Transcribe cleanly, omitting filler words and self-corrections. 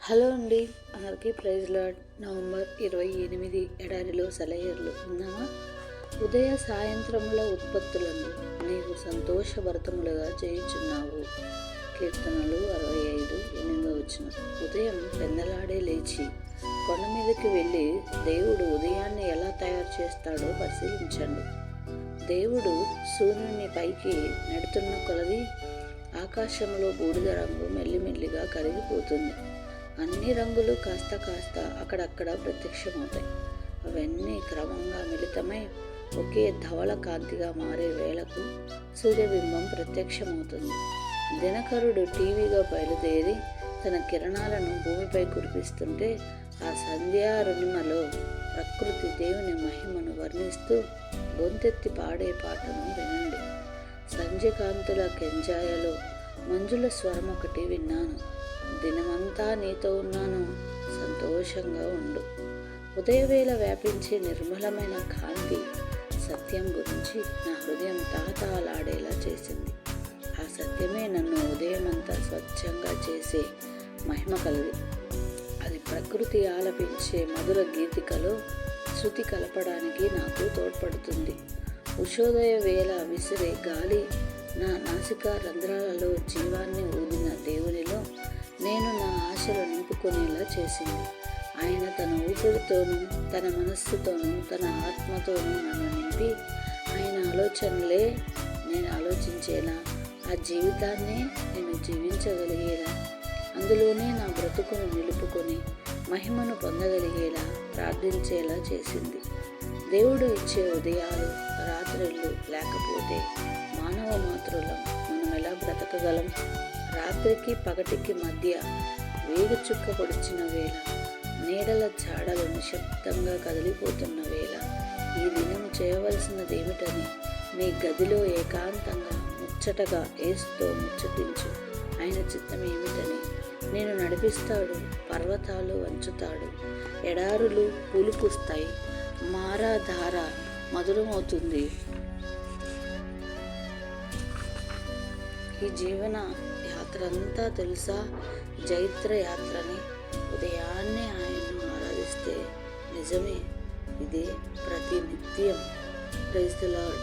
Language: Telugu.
హలో అండి, అందరికీ ప్రైజ్ లార్డ్. నవంబర్ 28 ఎడారిలో సెలయేర్లు ఉన్నామా? ఉదయ సాయంత్రముల ఉత్పత్తులను నీవు సంతోషభరితములుగా చేయుచున్నావు. కీర్తనలు 65:8. ఉదయం పెందలాడే లేచి కొండ మీదకి వెళ్ళి దేవుడు ఉదయాన్ని ఎలా తయారు చేస్తాడో పరిశీలించండి. దేవుడు సూర్యుని పైకి నెడుతున్న కొలది ఆకాశంలో బూడిద రంగు మెల్లిమెల్లిగా కరిగిపోతుంది. అన్ని రంగులు కాస్త కాస్త అక్కడక్కడ ప్రత్యక్షమవుతాయి. అవన్నీ క్రమంగా మిళితమై ఒకే ధవళ కాంతిగా మారే వేళకు సూర్యబింబం ప్రత్యక్షమవుతుంది. దినకరుడు టీవీగా బయలుదేరి తన కిరణాలను భూమిపై కురిపిస్తుంటే ఆ సంధ్యారుణిమలో ప్రకృతి దేవుని మహిమను వర్ణిస్తూ గొంతెత్తి పాడే పాటను వినండి. సంధ్యకాంతుల కెంజాయలో మంజుల స్వరం ఒకటి విన్నాను. దినమంతా నీతో ఉన్నాను, సంతోషంగా ఉండు. ఉదయవేళ వ్యాపించే నిర్మలమైన కాంతి సత్యం గురించి నా హృదయం తాతాలాడేలా చేసింది. ఆ సత్యమే నన్ను ఉదయమంతా స్వచ్ఛంగా చేసే మహిమ కలిగి, అది ప్రకృతి ఆలపించే మధుర గీతికలో శృతి కలపడానికి నాకు తోడ్పడుతుంది. ఉషోదయ వేళ విసిరే గాలి నా నాసికా రంధ్రాలలో జీవాన్ని ఊదిన దేవునిలో నేను నా ఆశలు నింపుకునేలా చేసింది. ఆయన తన ఊపిరితోనూ తన మనస్సుతోనూ తన ఆత్మతోనూ నన్ను నింపి ఆయన ఆలోచనలే నేను ఆలోచించేలా, ఆ జీవితాన్నే నేను జీవించగలిగేలా, అందులోనే నా బ్రతుకును నిలుపుకొని మహిమను పొందగలిగేలా ప్రార్థించేలా చేసింది. దేవుడు ఇచ్చే ఉదయాలు రాత్రులు లేకపోతే మానవ మాతృలం మనం ఎలా బ్రతకగలం? రాత్రికి పగటికి మధ్య వేగు చుక్క పొడిచిన వేళ, నీడల జాడలు నిశ్శబ్దంగా కదిలిపోతున్న వేళ, ఈ దినం చేయవలసినదేమిటని నీ గదిలో ఏకాంతంగా ముచ్చటగా ఏసుతో ముచ్చటించు. ఆయన చిత్తం ఏమిటని నేను నడిపిస్తాడు. పర్వతాలు వంచుతాడు, ఎడారులు పూలుపూస్తాయి, మారాధార మధురమవుతుంది. ఈ జీవన యాత్రంతా తెలుసా? జైత్ర యాత్రని. ఉదయాన్నే ఆయన్ను ఆరాధిస్తే నిజమే ఇదే ప్రతి నిత్యం. Praise the lord.